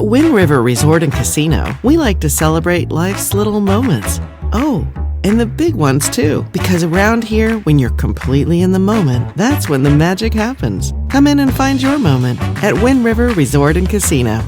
At Wind River Resort and Casino, we like to celebrate life's little moments. Oh, and the big ones too. Because around here, when you're completely in the moment, that's when the magic happens. Come in and find your moment at Wind River Resort and Casino.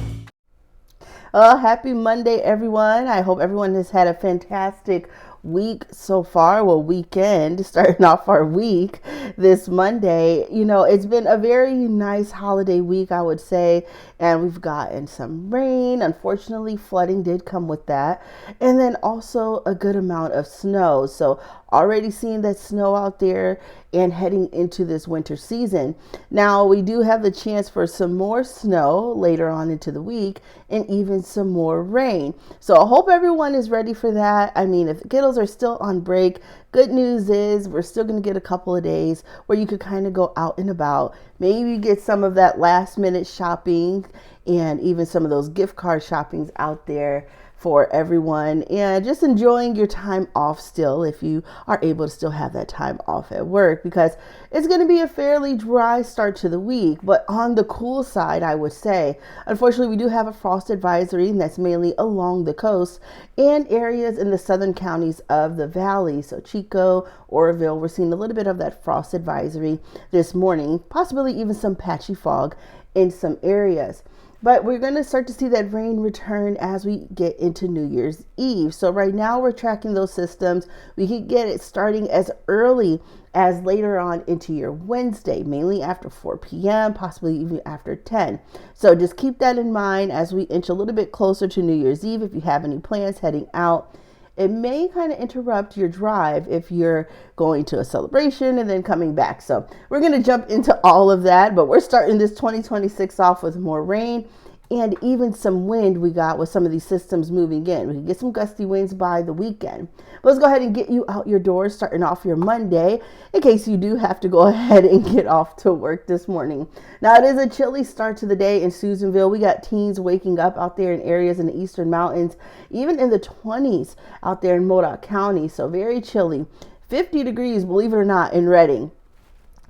Happy Monday, everyone. I hope everyone has had a fantastic week so far. Well, weekend, starting off our week this Monday. You know, it's been a very nice holiday week, I would say, and we've gotten some rain. Unfortunately, flooding did come with that, and then also a good amount of snow. So already seeing that snow out there and heading into this winter season. Now we do have the chance for some more snow later on into the week and even some more rain. So I hope everyone is ready for that. I mean, if the kiddos are still on break, good news is we're still going to get a couple of days where you could kind of go out and about, maybe get some of that last minute shopping and even some of those gift card shoppings out there for everyone, and just enjoying your time off still, if you are able to still have that time off at work, because it's going to be a fairly dry start to the week. But on the cool side, I would say, unfortunately, we do have a frost advisory, and that's mainly along the coast and areas in the southern counties of the valley. So Chico, Oroville, we're seeing a little bit of that frost advisory this morning, possibly even some patchy fog in some areas. But we're going to start to see that rain return as we get into New Year's Eve. So right now we're tracking those systems. We could get it starting as early as later on into your Wednesday, mainly after 4 p.m., possibly even after 10. So just keep that in mind as we inch a little bit closer to New Year's Eve. If you have any plans heading out, it may kind of interrupt your drive if you're going to a celebration and then coming back. So we're going to jump into all of that, but we're starting this 2026 off with more rain and even some wind we got with some of these systems moving in. We can get some gusty winds by the weekend. But let's go ahead and get you out your doors starting off your Monday in case you do have to go ahead and get off to work this morning. Now, it is a chilly start to the day in Susanville. We got teens waking up out there in areas in the eastern mountains, even in the 20s out there in Modoc County. So very chilly. 50 degrees, believe it or not, in Redding.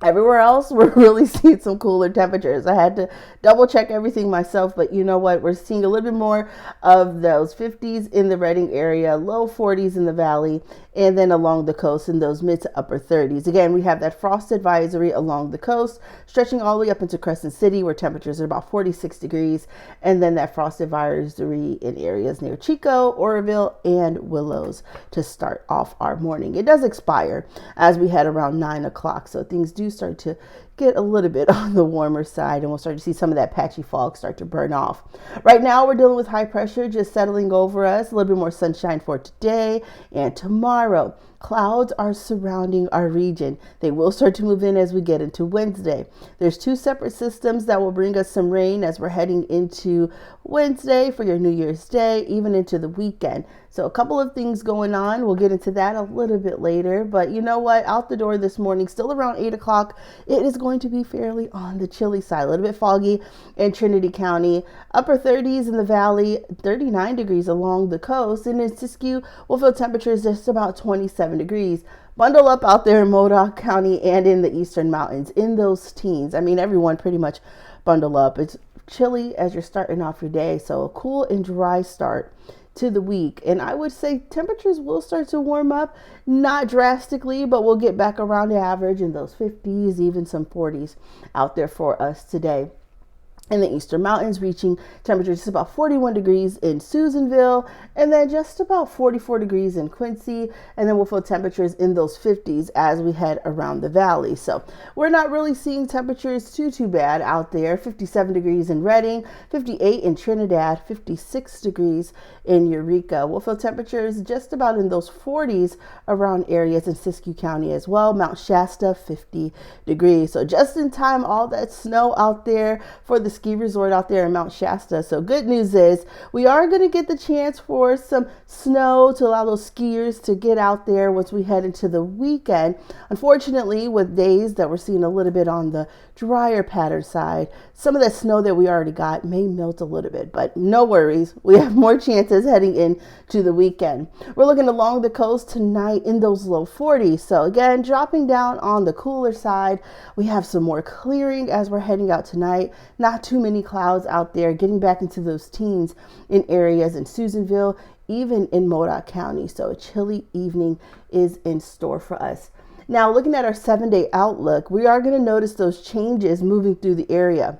Everywhere else, we're really seeing some cooler temperatures. I had to double check everything myself, but you know what? We're seeing a little bit more of those 50s in the Redding area, low 40s in the valley, and then along the coast in those mid to upper 30s. Again, we have that frost advisory along the coast, stretching all the way up into Crescent City, where temperatures are about 46 degrees, and then that frost advisory in areas near Chico, Oroville, and Willows to start off our morning. It does expire as we head around 9 o'clock, so things do start to get a little bit on the warmer side, and we'll start to see some of that patchy fog start to burn off. Right now, we're dealing with high pressure just settling over us. A little bit more sunshine for today and tomorrow. Clouds are surrounding our region. They will start to move in as we get into Wednesday. There's two separate systems that will bring us some rain as we're heading into Wednesday for your New Year's Day, even into the weekend. So a couple of things going on. We'll get into that a little bit later. But you know what? Out the door this morning, still around 8 o'clock, it is going to be fairly on the chilly side. A little bit foggy in Trinity County. Upper 30s in the valley, 39 degrees along the coast. And in Siskiyou, we'll feel temperatures just about 27 degrees. Bundle up out there in Modoc County and in the eastern mountains in those teens. I mean, everyone pretty much bundle up. It's chilly as you're starting off your day. So a cool and dry start to the week. And I would say temperatures will start to warm up, not drastically, but we'll get back around the average in those 50s, even some 40s out there for us today. In the eastern mountains, reaching temperatures just about 41 degrees in Susanville, and then just about 44 degrees in Quincy, and then we'll feel temperatures in those 50s as we head around the valley. So we're not really seeing temperatures too bad out there. 57 degrees in Redding, 58 in Trinidad, 56 degrees in Eureka. We'll feel temperatures just about in those 40s around areas in Siskiyou County as well. Mount Shasta, 50 degrees. So just in time, all that snow out there for the ski resort out there in Mount Shasta. So good news is we are going to get the chance for some snow to allow those skiers to get out there once we head into the weekend. Unfortunately, with days that we're seeing a little bit on the drier pattern side, some of that snow that we already got may melt a little bit, but no worries. We have more chances heading into the weekend. We're looking along the coast tonight in those low 40s. So again, dropping down on the cooler side. We have some more clearing as we're heading out tonight. Not too many clouds out there, getting back into those teens in areas in Susanville, even in Modoc County. So a chilly evening is in store for us. Now, looking at our 7-day outlook, we are going to notice those changes moving through the area.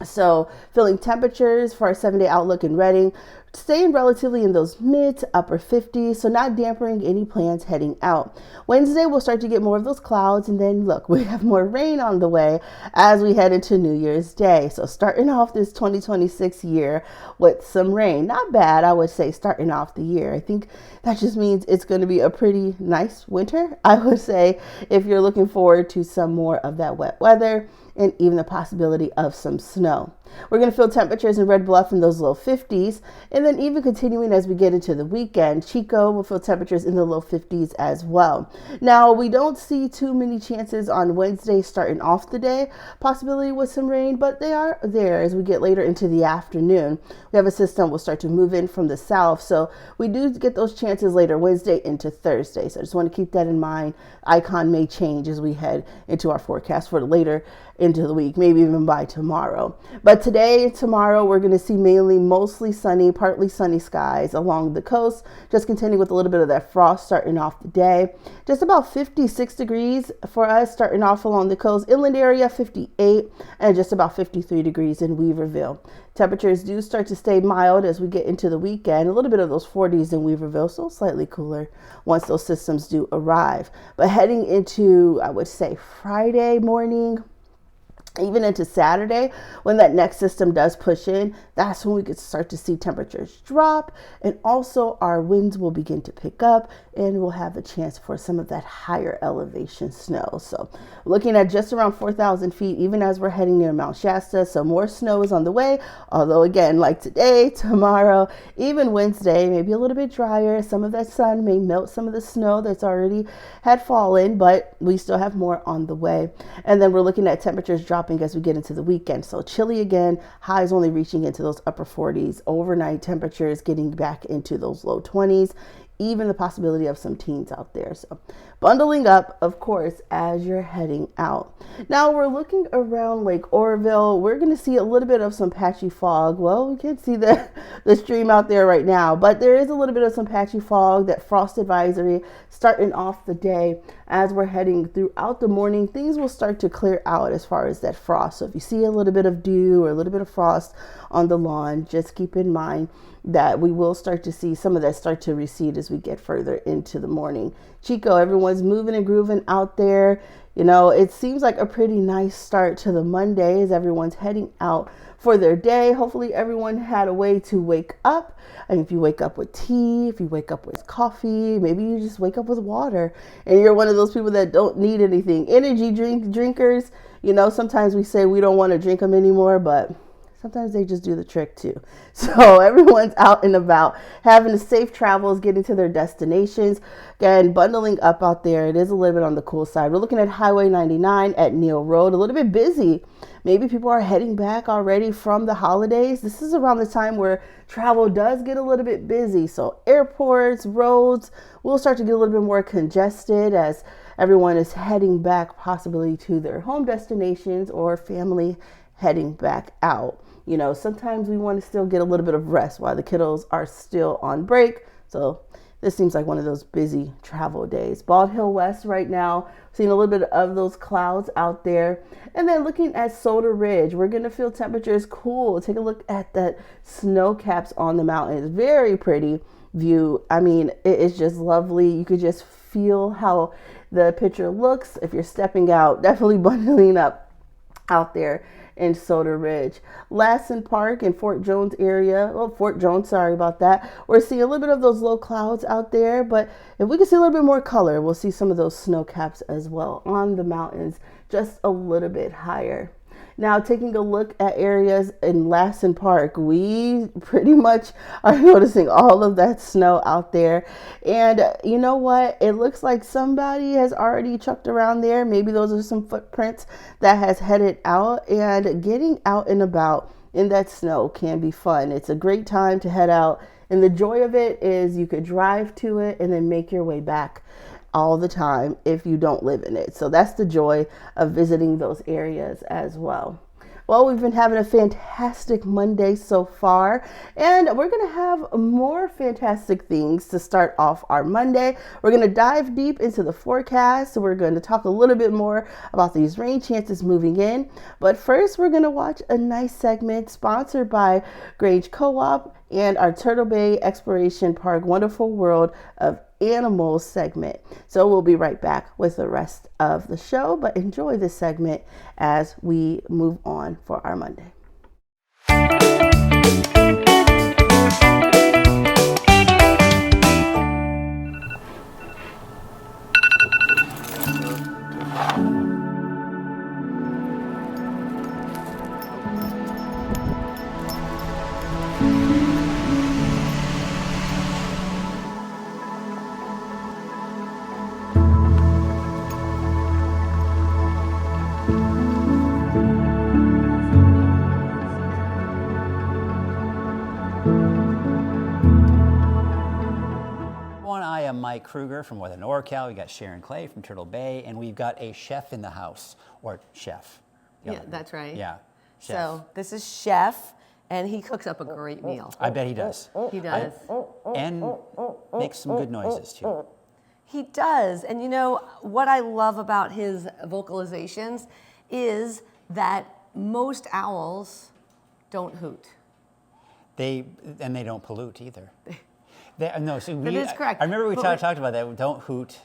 So feeling temperatures for our 7-day outlook in Redding, staying relatively in those mid to upper 50s, so not dampening any plans heading out. Wednesday, we'll start to get more of those clouds, and then look, we have more rain on the way as we head into New Year's Day. So starting off this 2026 year with some rain. Not bad, I would say, starting off the year. I think that just means it's going to be a pretty nice winter, I would say, if you're looking forward to some more of that wet weather and even the possibility of some snow. We're going to feel temperatures in Red Bluff in those low 50s, and then even continuing as we get into the weekend, Chico will feel temperatures in the low 50s as well. Now, we don't see too many chances on Wednesday starting off the day, possibility with some rain, but they are there as we get later into the afternoon. We have a system will start to move in from the south, so we do get those chances later Wednesday into Thursday. So I just want to keep that in mind. Icon may change as we head into our forecast for later into the week, maybe even by tomorrow. But today and tomorrow, we're going to see mainly mostly sunny, partly sunny skies along the coast, just continuing with a little bit of that frost starting off the day. Just about 56 degrees for us starting off along the coast. Inland area, 58, and just about 53 degrees in Weaverville. Temperatures do start to stay mild as we get into the weekend. A little bit of those 40s in Weaverville, so slightly cooler once those systems do arrive. But heading into, I would say, Friday morning, even into Saturday, when that next system does push in, that's when we could start to see temperatures drop, and also our winds will begin to pick up, and we'll have a chance for some of that higher elevation snow. So looking at just around 4,000 feet, even as we're heading near Mount Shasta. So more snow is on the way, although again, like today, tomorrow, even Wednesday, maybe a little bit drier. Some of that sun may melt some of the snow that's already had fallen, but we still have more on the way. And then we're looking at temperatures dropping as we get into the weekend. So chilly again, highs only reaching into those upper 40s, overnight temperatures getting back into those low 20s, even the possibility of some teens out there. So bundling up, of course, as you're heading out. Now we're looking around Lake Oroville. We're going to see a little bit of some patchy fog. Well, we can't see the stream out there right now, but there is a little bit of some patchy fog, that frost advisory starting off the day. As we're heading throughout the morning, things will start to clear out as far as that frost. So if you see a little bit of dew or a little bit of frost on the lawn, just keep in mind that we will start to see some of that start to recede as we get further into the morning. Chico, everyone's moving and grooving out there. You know, it seems like a pretty nice start to the Monday as everyone's heading out for their day. Hopefully everyone had a way to wake up. And if you wake up with tea, if you wake up with coffee, maybe you just wake up with water, and you're one of those people that don't need anything. Energy drinkers, you know, sometimes we say we don't want to drink them anymore, but sometimes they just do the trick too. So everyone's out and about, having safe travels, getting to their destinations. Again, bundling up out there. It is a little bit on the cool side. We're looking at Highway 99 at Neal Road, a little bit busy. Maybe people are heading back already from the holidays. This is around the time where travel does get a little bit busy. So airports, roads will start to get a little bit more congested as everyone is heading back possibly to their home destinations or family heading back out. You know, sometimes we want to still get a little bit of rest while the kiddos are still on break. So this seems like one of those busy travel days. Bald Hill West right now, seeing a little bit of those clouds out there. And then looking at Soda Ridge, we're going to feel temperatures cool. Take a look at that snow caps on the mountain. It's very pretty view. I mean, it is just lovely. You could just feel how the picture looks if you're stepping out, definitely bundling up out there in Soda Ridge. Lassen Park in Fort Jones area, Fort Jones, sorry about that. We're seeing a little bit of those low clouds out there, but if we can see a little bit more color, we'll see some of those snow caps as well on the mountains, just a little bit higher. Now, taking a look at areas in Lassen Park, we pretty much are noticing all of that snow out there. And you know what? It looks like somebody has already trucked around there. Maybe those are some footprints that has headed out, and getting out and about in that snow can be fun. It's a great time to head out. And the joy of it is you could drive to it and then make your way back all the time if you don't live in it. So that's the joy of visiting those areas as well. Well, we've been having a fantastic Monday so far, and we're going to have more fantastic things to start off our Monday. We're going to dive deep into the forecast. So we're going to talk a little bit more about these rain chances moving in. But first, we're going to watch a nice segment sponsored by Grange Co-op and our Turtle Bay Exploration Park Wonderful World of Animals segment. So we'll be right back with the rest of the show, but enjoy this segment as we move on for our Monday. I am Mike Kruger from NorCal. We got Sharon Clay from Turtle Bay, and we've got a chef in the house, or chef. Yeah, that's right. Yeah, chef. So this is Chef, and he cooks up a great meal. I bet he does. He does. And makes some good noises too. He does. And you know, what I love about his vocalizations is that most owls don't hoot. They don't pollute either. No, so That is correct. I remember we But talked about that. Don't hoot.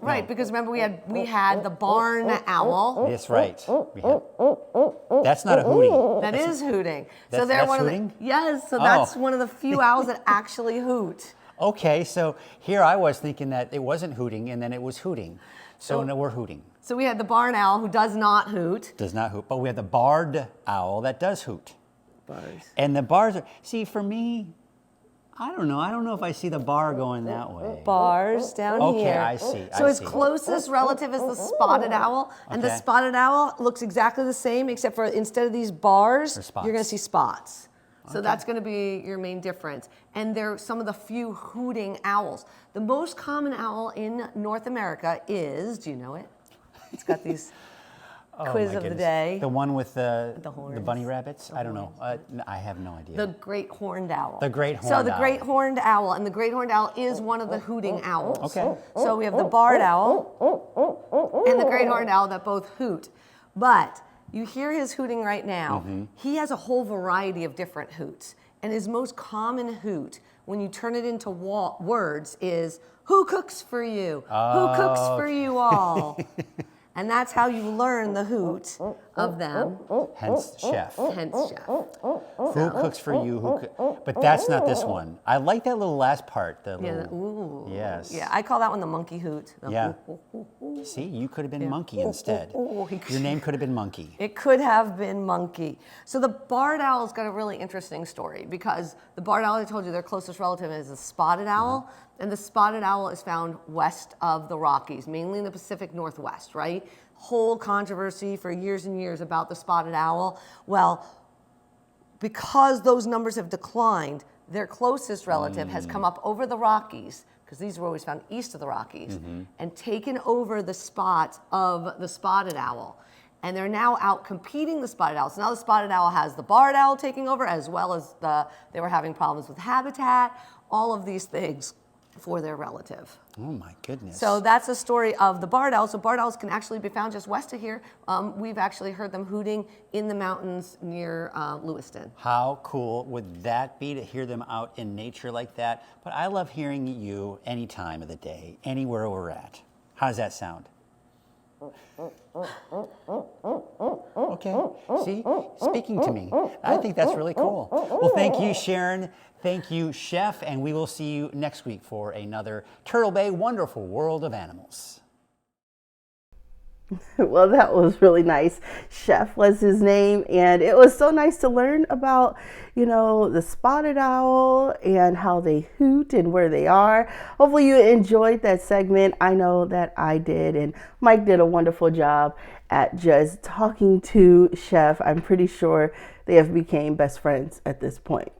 Right, No. because remember we had the barn owl. That's right. That's not a hooting. That is hooting. That's they're one hooting? of the yes. So Oh. that's one of the few owls that actually hoot. Okay, so here I was thinking that it wasn't hooting, and then it was hooting. So no, we're hooting. So we had the barn owl who does not hoot. Does not hoot. But we have the barred owl that does hoot. Bars. And the bars are, see, for me, I don't know. I don't know if I see the bar going that way. Bars down Okay, here. I see, So I his see. closest relative is the spotted owl, and the Okay. spotted owl looks exactly the same, except for instead of these bars, They're spots. you're going to see spots. So that's going to be your main difference. And they're some of the few hooting owls. The most common owl in North America is, do you know it? It's got these Oh, quiz my of the goodness. day. The one with the horns. bunny rabbits? I don't know. I have no idea. The great horned owl. The great So horned the owl. great horned owl, and the great horned owl is one of the hooting owls. Okay. So we have the barred owl and the great horned owl that both hoot. But you hear his hooting right now. Mm-hmm. He has a whole variety of different hoots. And his most common hoot, when you turn it into words, is, "Who cooks for you? Who cooks for you all?" And that's how you learn the hoot of them. Hence chef. Hence chef. Who cooks for you? But that's not this one. I like that little last part. The Yeah, little, ooh. yes. Yeah, I call that one the monkey hoot. The Yeah. ooh, ooh, ooh. See, you could have been Monkey instead. he could- Your name could have been Monkey. It could have been monkey. So the barred owl's got a really interesting story because the barred owl, I told you, their closest relative is the spotted owl. And the spotted owl is found west of the Rockies, mainly in the Pacific Northwest, right? Whole controversy for years and years about the spotted owl. Well, because those numbers have declined, their closest relative has come up over the Rockies, because these were always found east of the Rockies, and taken over the spot of the spotted owl. And they're now out competing the spotted owl. So now the spotted owl has the barred owl taking over, as well as they were having problems with habitat, all of these things for their relative. Oh my goodness. So that's the story of the barred owl. So barred owls can actually be found just west of here. We've actually heard them hooting in the mountains near Lewiston. How cool would that be to hear them out in nature like that? But I love hearing you any time of the day, anywhere we're at. How does that sound? Okay, see, speaking to me. I think that's really cool. Well, thank you, Sharon. Thank you, Chef, and we will see you next week for another Turtle Bay Wonderful World of Animals. Well, that was really nice. Chef was his name, and it was so nice to learn about, the spotted owl and how they hoot and where they are. Hopefully you enjoyed that segment. I know that I did, and Mike did a wonderful job at just talking to Chef. I'm pretty sure they have become best friends at this point.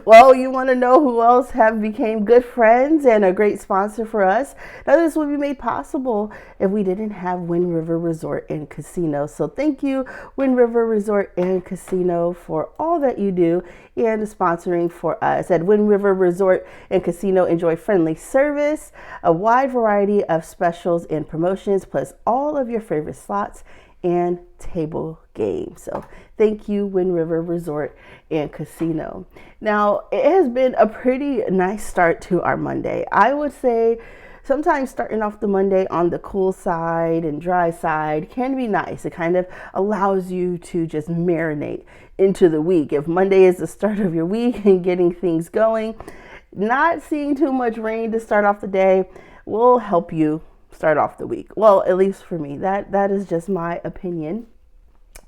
Well, you want to know who else have became good friends and a great sponsor for us? Now, this would be made possible if we didn't have Wind River Resort and Casino. So thank you, Wind River Resort and Casino, for all that you do and sponsoring for us. At Wind River Resort and Casino, enjoy friendly service, a wide variety of specials and promotions, plus all of your favorite slots and table games. So thank you, Wind River Resort and Casino. Now, it has been a pretty nice start to our Monday. I would say sometimes starting off the Monday on the cool side and dry side can be nice. It kind of allows you to just marinate into the week. If Monday is the start of your week and getting things going, not seeing too much rain to start off the day will help you start off the week. Well, at least for me, that is just my opinion.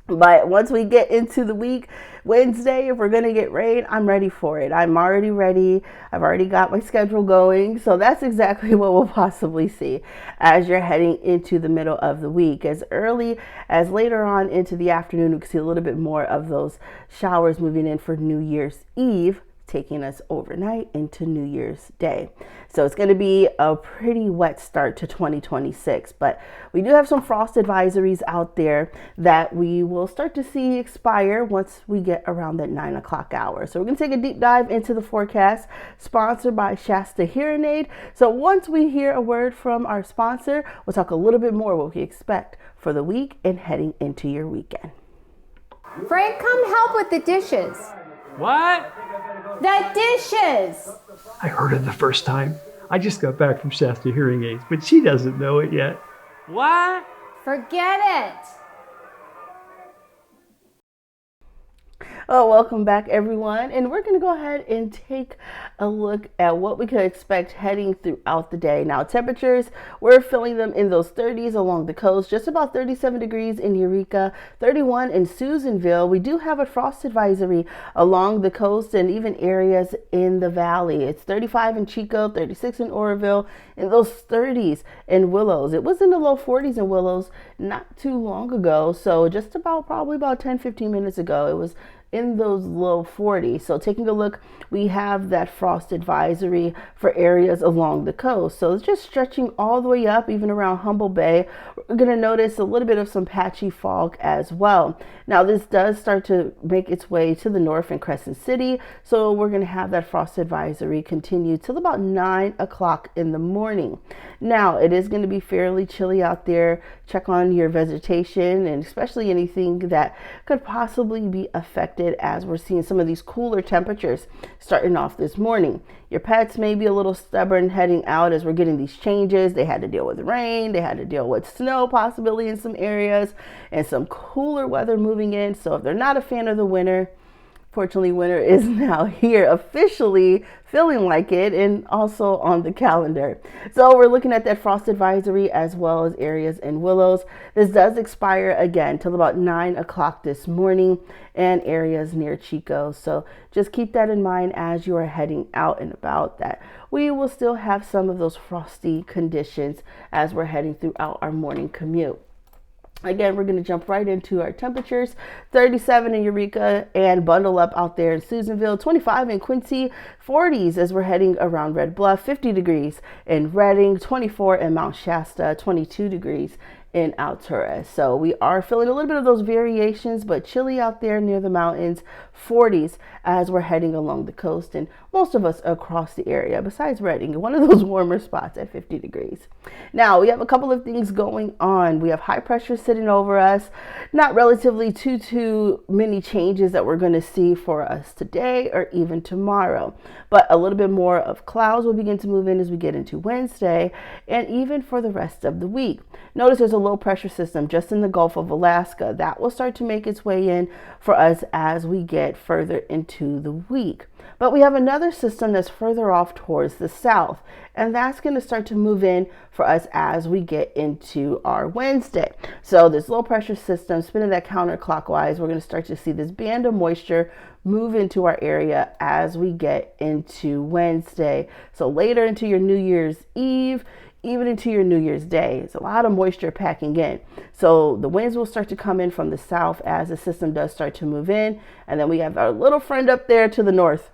But once we get into the week, Wednesday, if we're going to get rain, I'm ready for it. I'm already ready. I've already got my schedule going. So that's exactly what we'll possibly see as you're heading into the middle of the week. As early as later on into the afternoon, we can see a little bit more of those showers moving in for New Year's Eve, taking us overnight into New Year's Day. So it's going to be a pretty wet start to 2026, but we do have some frost advisories out there that we will start to see expire once we get around that 9 o'clock hour. So we're going to take a deep dive into the forecast, sponsored by Shasta Hearing Aid. So once we hear a word from our sponsor, we'll talk a little bit more what we expect for the week and heading into your weekend. Frank, come help with the dishes. What? The dishes! I heard it the first time. I just got back from Shasta Hearing Aids, but she doesn't know it yet. What? Forget it! Oh, welcome back, everyone. And we're going to go ahead and take a look at what we could expect heading throughout the day. Now, temperatures, we're feeling them in those 30s along the coast, just about 37 degrees in Eureka, 31 in Susanville. We do have a frost advisory along the coast and even areas in the valley. It's 35 in Chico, 36 in Oroville, and those 30s in Willows. It was in the low 40s in Willows not too long ago. So just about probably about 10-15 minutes ago, it was in those low 40s. So taking a look, we have that frost advisory for areas along the coast. So it's just stretching all the way up, even around Humble Bay. We're going to notice a little bit of some patchy fog as well. Now, this does start to make its way to the north in Crescent City. So we're going to have that frost advisory continue till about 9 o'clock in the morning. Now, it is going to be fairly chilly out there. Check on your vegetation and especially anything that could possibly be affected as we're seeing some of these cooler temperatures starting off this morning. Your pets may be a little stubborn heading out as we're getting these changes. They had to deal with rain, they had to deal with snow possibly in some areas, and some cooler weather moving in. So if they're not a fan of the winter, fortunately, winter is now here, officially feeling like it, and also on the calendar. So we're looking at that frost advisory as well as areas in Willows. This does expire again till about 9 o'clock this morning and areas near Chico. So just keep that in mind as you are heading out and about, that we will still have some of those frosty conditions as we're heading throughout our morning commute. Again, we're going to jump right into our temperatures. 37 in Eureka and bundle up out there in Susanville. 25 in Quincy. 40s as we're heading around Red Bluff. 50 degrees in Redding. 24 in Mount Shasta. 22 degrees in Altura. So we are feeling a little bit of those variations, but chilly out there near the mountains. 40s as we're heading along the coast and most of us across the area, besides Redding, one of those warmer spots at 50 degrees. Now, we have a couple of things going on. We have high pressure sitting over us. Not relatively too many changes that we're going to see for us today or even tomorrow, but a little bit more of clouds will begin to move in as we get into Wednesday and even for the rest of the week. Notice there's a low pressure system just in the Gulf of Alaska that will start to make its way in for us as we get further into the week. But we have another system that's further off towards the south, and that's going to start to move in for us as we get into our Wednesday. So this low pressure system spinning that counterclockwise, we're going to start to see this band of moisture move into our area as we get into Wednesday. So later into your New Year's Eve, even into your New Year's Day. It's a lot of moisture packing in. So the winds will start to come in from the south as the system does start to move in. And then we have our little friend up there to the north.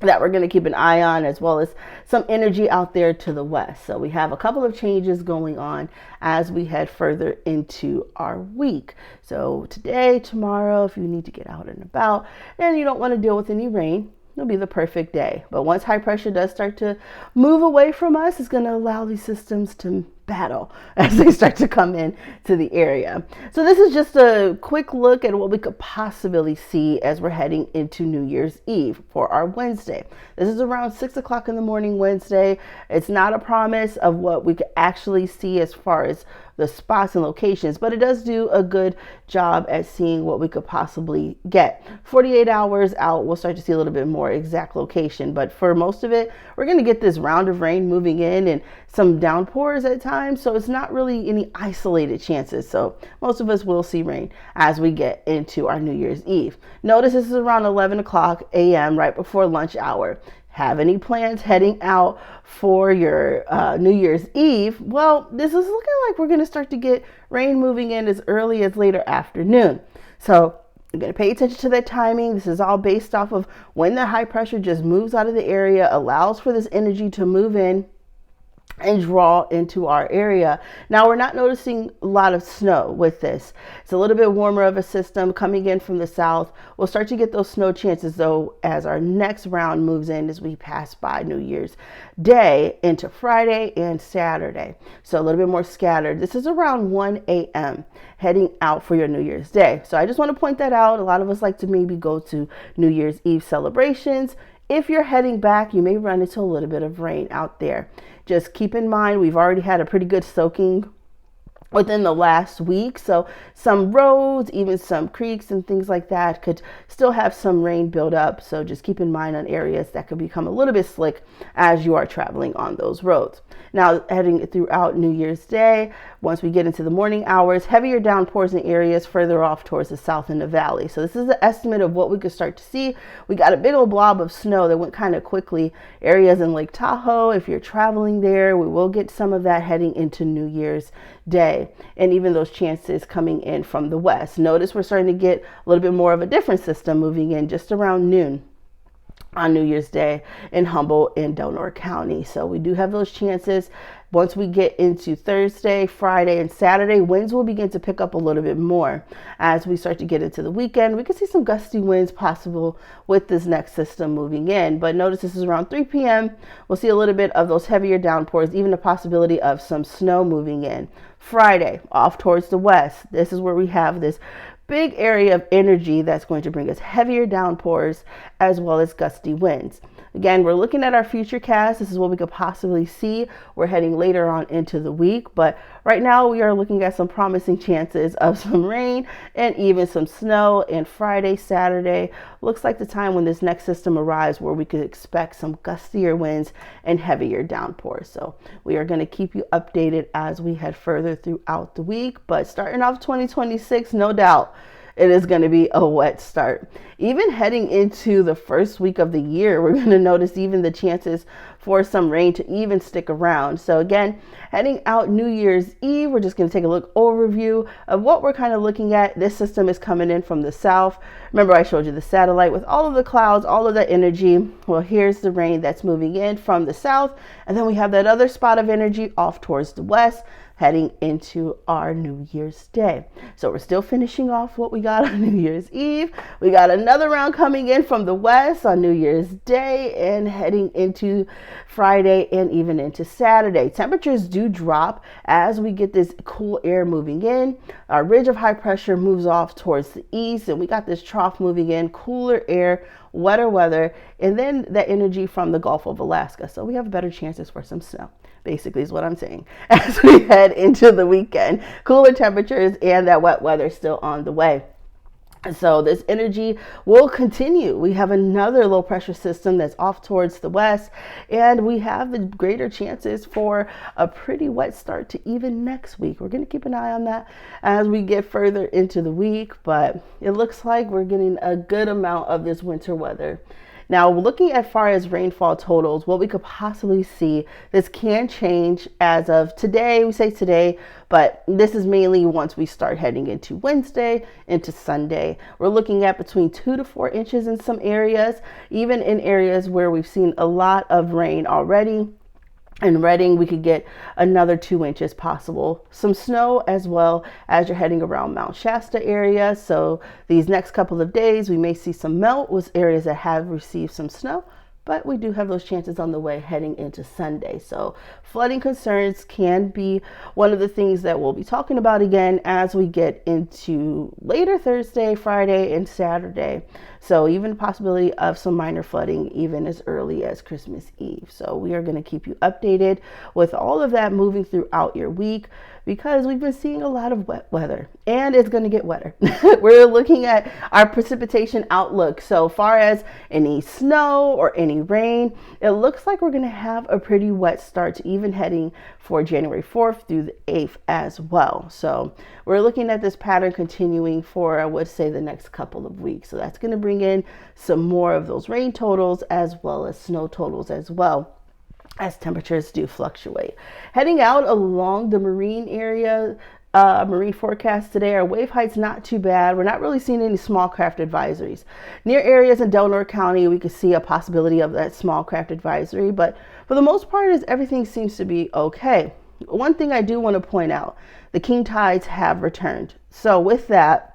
that we're going to keep an eye on, as well as some energy out there to the west. So we have a couple of changes going on as we head further into our week. So today, tomorrow, if you need to get out and about and you don't want to deal with any rain, it'll be the perfect day. But once high pressure does start to move away from us, it's going to allow these systems to battle as they start to come in to the area. So this is just a quick look at what we could possibly see as we're heading into New Year's Eve for our Wednesday. This is around 6 o'clock in the morning Wednesday. It's not a promise of what we could actually see as far as the spots and locations, but it does do a good job at seeing what we could possibly get. 48 hours out, we'll start to see a little bit more exact location, but for most of it, we're going to get this round of rain moving in and some downpours at times, so it's not really any isolated chances. So most of us will see rain as we get into our New Year's Eve. Notice this is around 11 o'clock a.m. right before lunch hour. Have any plans heading out for your New Year's Eve? Well, this is looking like we're going to start to get rain moving in as early as later afternoon. So you're going to pay attention to that timing. This is all based off of when the high pressure just moves out of the area, allows for this energy to move in and draw into our area. Now we're not noticing a lot of snow with this. It's a little bit warmer of a system coming in from the south. We'll start to get those snow chances though as our next round moves in as we pass by New Year's Day into Friday and Saturday. So a little bit more scattered. This is around 1 a.m. heading out for your New Year's Day. So I just want to point that out. A lot of us like to maybe go to New Year's Eve celebrations. If you're heading back, you may run into a little bit of rain out there. Just keep in mind, we've already had a pretty good soaking within the last week. So some roads, even some creeks and things like that could still have some rain build up. So just keep in mind on areas that could become a little bit slick as you are traveling on those roads. Now heading throughout New Year's Day, once we get into the morning hours, heavier downpours in areas further off towards the south in the valley. So this is the estimate of what we could start to see. We got a big old blob of snow that went kind of quickly. Areas in Lake Tahoe, if you're traveling there, we will get some of that heading into New Year's Day, and even those chances coming in from the west. Notice we're starting to get a little bit more of a different system moving in just around noon on New Year's Day in Humboldt and Delaware County. So we do have those chances. Once we get into Thursday, Friday, and Saturday, winds will begin to pick up a little bit more. As we start to get into the weekend, we can see some gusty winds possible with this next system moving in. But notice this is around 3 p.m. We'll see a little bit of those heavier downpours, even the possibility of some snow moving in. Friday, off towards the west, this is where we have this big area of energy that's going to bring us heavier downpours as well as gusty winds. Again, we're looking at our future cast. This is what we could possibly see. We're heading later on into the week, but right now we are looking at some promising chances of some rain and even some snow. And Friday, Saturday looks like the time when this next system arrives where we could expect some gustier winds and heavier downpours. So we are going to keep you updated as we head further throughout the week, but starting off 2026, no doubt it is going to be a wet start. Even heading into the first week of the year, we're going to notice even the chances for some rain to even stick around. So again, heading out New Year's Eve, we're just going to take a look overview of what we're kind of looking at. This system is coming in from the south. Remember I showed you the satellite with all of the clouds, all of that energy. Well, here's the rain that's moving in from the south. And then we have that other spot of energy off towards the west, heading into our New Year's Day. So we're still finishing off what we got on New Year's Eve. We got another round coming in from the west on New Year's Day and heading into Friday and even into Saturday. Temperatures do drop as we get this cool air moving in. Our ridge of high pressure moves off towards the east and we got this trough moving in, cooler air, wetter weather, and then the energy from the Gulf of Alaska. So we have better chances for some snow. Basically is what I'm saying as we head into the weekend. Cooler temperatures and that wet weather still on the way. So this energy will continue. We have another low pressure system that's off towards the west, and we have the greater chances for a pretty wet start to even next week. We're going to keep an eye on that as we get further into the week, but it looks like we're getting a good amount of this winter weather Now, looking as far as rainfall totals, what we could possibly see, this can change as of today. We say today, but this is mainly once we start heading into Wednesday, into Sunday. We're looking at between 2 to 4 inches in some areas, even in areas where we've seen a lot of rain already. In Redding, we could get another 2 inches possible. Some snow as well as you're heading around Mount Shasta area. So these next couple of days, we may see some melt with areas that have received some snow, but we do have those chances on the way heading into Sunday. So flooding concerns can be one of the things that we'll be talking about again as we get into later Thursday, Friday, and Saturday. So even the possibility of some minor flooding even as early as Christmas Eve. So we are going to keep you updated with all of that moving throughout your week, because we've been seeing a lot of wet weather and it's going to get wetter. We're looking at our precipitation outlook. So far as any snow or any rain, it looks like we're going to have a pretty wet start to even heading for January 4th through the 8th as well. So we're looking at this pattern continuing for, I would say, the next couple of weeks. So that's going to bring in some more of those rain totals as well as snow totals as well, as temperatures do fluctuate. Heading out along the marine area, marine forecast today, our wave height's not too bad. We're not really seeing any small craft advisories. Near areas in Delaware County, we could see a possibility of that small craft advisory, but for the most part, everything seems to be okay. One thing I do want to point out, the king tides have returned. So with that,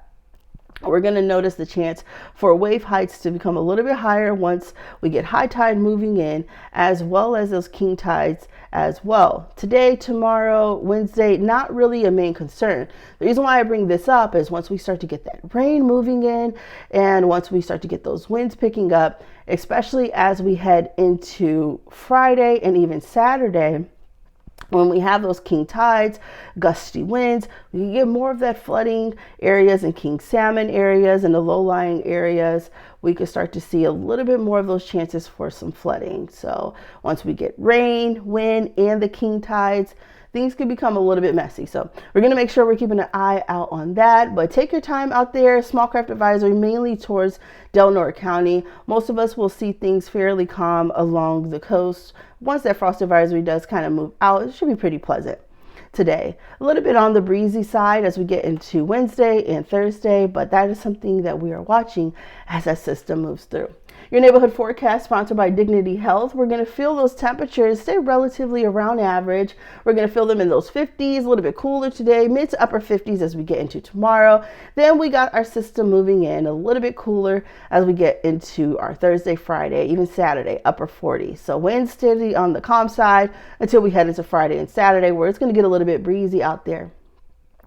we're going to notice the chance for wave heights to become a little bit higher once we get high tide moving in, as well as those king tides as well. Today, tomorrow, Wednesday, not really a main concern. The reason why I bring this up is once we start to get that rain moving in, and once we start to get those winds picking up, especially as we head into Friday and even Saturday, when we have those king tides, gusty winds, we can get more of that flooding areas and king salmon areas and the low-lying areas. We could start to see a little bit more of those chances for some flooding. So once we get rain, wind, and the king tides, things could become a little bit messy. So we're going to make sure we're keeping an eye out on that. But take your time out there. Small craft advisory mainly towards Delaware County. Most of us will see things fairly calm along the coast. Once that frost advisory does kind of move out, it should be pretty pleasant today. A little bit on the breezy side as we get into Wednesday and Thursday, but that is something that we are watching as that system moves through. Your neighborhood forecast sponsored by Dignity Health. We're going to feel those temperatures stay relatively around average. We're going to feel them in those 50s, a little bit cooler today, mid to upper 50s as we get into tomorrow. Then we got our system moving in a little bit cooler as we get into our Thursday, Friday, even Saturday, upper 40s. So wind steady on the calm side until we head into Friday and Saturday, where it's going to get a little bit breezy out there.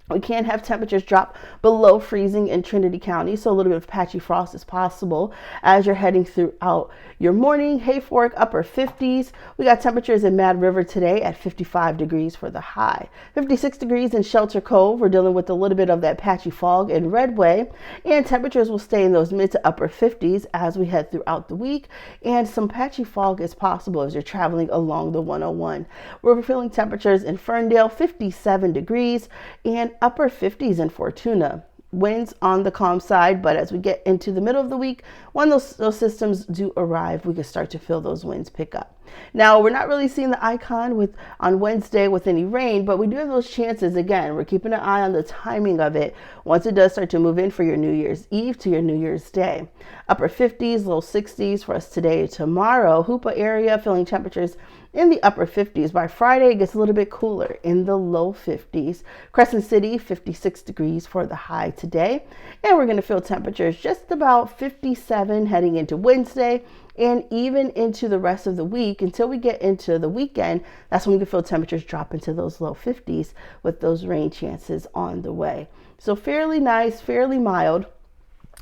We can have temperatures drop below freezing in Trinity County, so a little bit of patchy frost is possible as you're heading throughout your morning. Hayfork, upper 50s. We got temperatures in Mad River today at 55 degrees for the high. 56 degrees in Shelter Cove. We're dealing with a little bit of that patchy fog in Redway, and temperatures will stay in those mid to upper 50s as we head throughout the week, and some patchy fog is possible as you're traveling along the 101. We're feeling temperatures in Ferndale, 57 degrees, and upper 50s in Fortuna. Winds on the calm side, but as we get into the middle of the week, when those systems do arrive, we can start to feel those winds pick up. Now, we're not really seeing the icon on Wednesday with any rain, but we do have those chances. Again, we're keeping an eye on the timing of it once it does start to move in for your New Year's Eve to your New Year's Day. Upper 50s, low 60s for us today. Tomorrow, Hoopa area feeling temperatures in the upper 50s. By Friday, it gets a little bit cooler in the low 50s. Crescent City, 56 degrees for the high today. And we're going to feel temperatures just about 57 heading into Wednesday and even into the rest of the week until we get into the weekend. That's when we can feel temperatures drop into those low 50s with those rain chances on the way. So fairly nice, fairly mild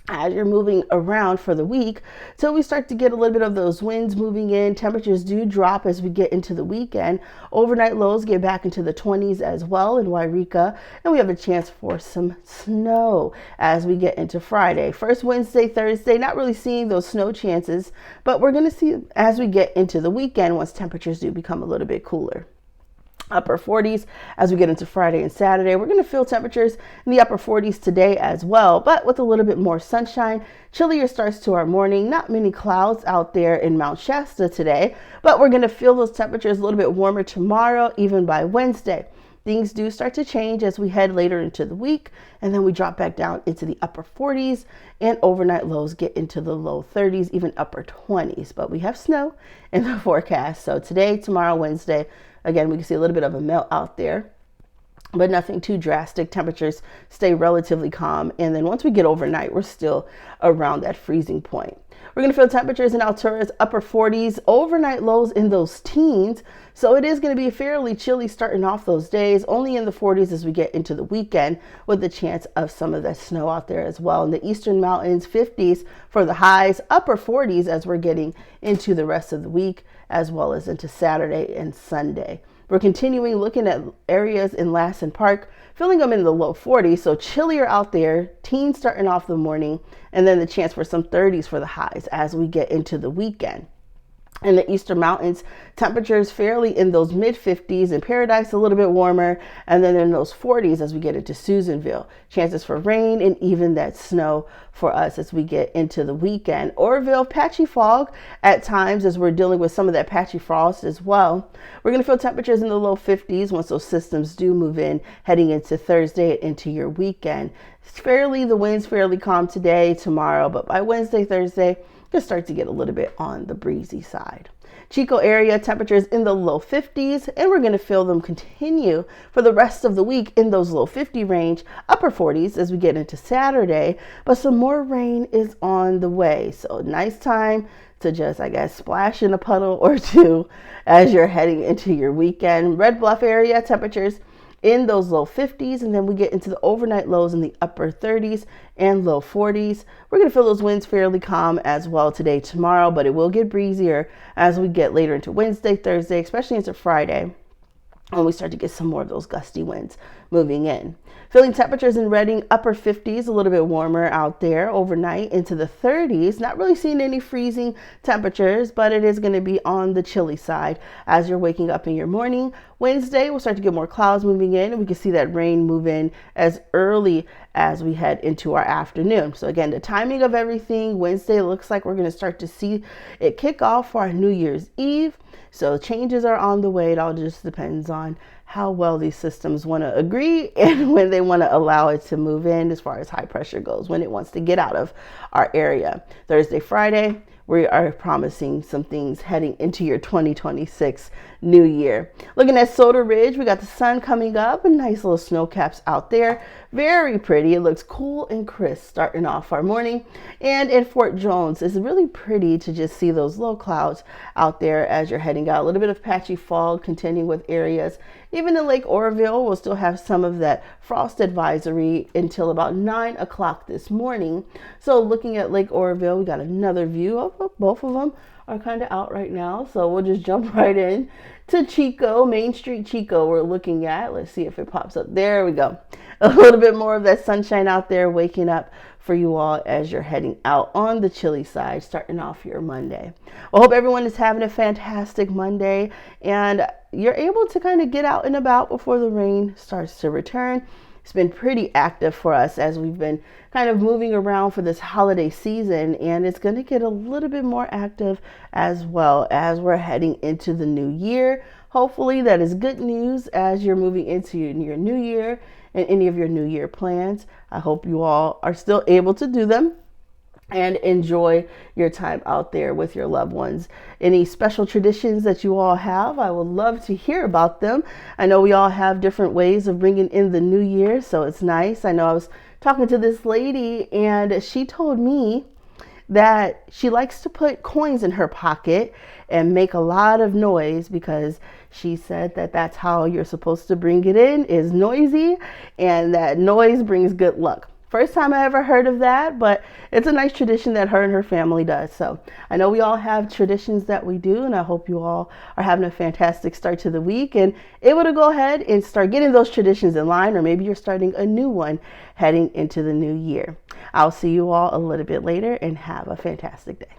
as you're moving around for the week till we start to get a little bit of those winds moving in. Temperatures do drop as we get into the weekend. Overnight lows get back into the 20s as well in Wairika, and we have a chance for some snow as we get into Friday. First Wednesday, Thursday, not really seeing those snow chances, but we're going to see as we get into the weekend once temperatures do become a little bit cooler. upper 40s as we get into Friday and Saturday. We're going to feel temperatures in the upper 40s today as well, but with a little bit more sunshine. Chillier starts to our morning. Not many clouds out there in Mount Shasta today, but we're going to feel those temperatures a little bit warmer tomorrow, even by Wednesday. Things do start to change as we head later into the week, and then we drop back down into the upper 40s, and overnight lows get into the low 30s, even upper 20s. But we have snow in the forecast. So today, tomorrow, Wednesday, again, we can see a little bit of a melt out there, but nothing too drastic. Temperatures stay relatively calm. And then once we get overnight, we're still around that freezing point. We're going to feel temperatures in Altura's upper 40s, overnight lows in those teens. So it is going to be fairly chilly starting off those days, only in the 40s as we get into the weekend, with the chance of some of that snow out there as well. In the eastern mountains, 50s for the highs, upper 40s as we're getting into the rest of the week, as well as into Saturday and Sunday. We're continuing looking at areas in Lassen Park, feeling them in the low 40s, so chillier out there, teens starting off the morning, and then the chance for some 30s for the highs as we get into the weekend. In the eastern mountains, temperatures fairly in those mid 50s. In Paradise, a little bit warmer, and then in those 40s as we get into Susanville. Chances for rain and even that snow for us as we get into the weekend. Oroville, patchy fog at times as we're dealing with some of that patchy frost as well. We're going to feel temperatures in the low 50s once those systems do move in, heading into Thursday and into your weekend. The wind's fairly calm today, tomorrow, but by Wednesday, Thursday, just start to get a little bit on the breezy side. Chico area temperatures in the low 50s, and we're going to feel them continue for the rest of the week in those low 50 range, upper 40s as we get into Saturday, but some more rain is on the way. So nice time to just, splash in a puddle or two as you're heading into your weekend. Red Bluff area temperatures in those low 50s, and then we get into the overnight lows in the upper 30s and low 40s. We're going to feel those winds fairly calm as well today, tomorrow, but it will get breezier as we get later into Wednesday, Thursday, especially into Friday, when we start to get some more of those gusty winds moving in. Feeling temperatures in Redding, upper 50s, a little bit warmer out there overnight into the 30s. Not really seeing any freezing temperatures, but it is going to be on the chilly side as you're waking up in your morning. Wednesday, we'll start to get more clouds moving in, and we can see that rain move in as early as we head into our afternoon. So again, the timing of everything, Wednesday looks like we're going to start to see it kick off for our New Year's Eve. So changes are on the way. It all just depends on how well these systems want to agree and when they want to allow it to move in as far as high pressure goes, when it wants to get out of our area. Thursday, Friday, we are promising some things heading into your 2026 new year. Looking at Soda Ridge, we got the sun coming up and nice little snow caps out there. Very pretty. It looks cool and crisp starting off our morning. And in Fort Jones, it's really pretty to just see those low clouds out there as you're heading out. A little bit of patchy fog continuing with areas. Even in Lake Oroville, we'll still have some of that frost advisory until about 9 o'clock this morning. So looking at Lake Oroville, we got another view of both of them are kind of out right now. So we'll just jump right in to Chico, Main Street Chico we're looking at. Let's see if it pops up. There we go. A little bit more of that sunshine out there waking up for you all as you're heading out on the chilly side, starting off your Monday. Well, hope everyone is having a fantastic Monday and you're able to kind of get out and about before the rain starts to return. It's been pretty active for us as we've been kind of moving around for this holiday season, and it's going to get a little bit more active as well as we're heading into the new year. Hopefully that is good news as you're moving into your new year and any of your new year plans. I hope you all are still able to do them and enjoy your time out there with your loved ones. Any special traditions that you all have, I would love to hear about them. I know we all have different ways of bringing in the new year, so it's nice. I know I was talking to this lady and she told me that she likes to put coins in her pocket and make a lot of noise because she said that that's how you're supposed to bring it in, is noisy, and that noise brings good luck. First time I ever heard of that, but it's a nice tradition that her and her family does. So I know we all have traditions that we do, and I hope you all are having a fantastic start to the week and able to go ahead and start getting those traditions in line, or maybe you're starting a new one heading into the new year. I'll see you all a little bit later and have a fantastic day.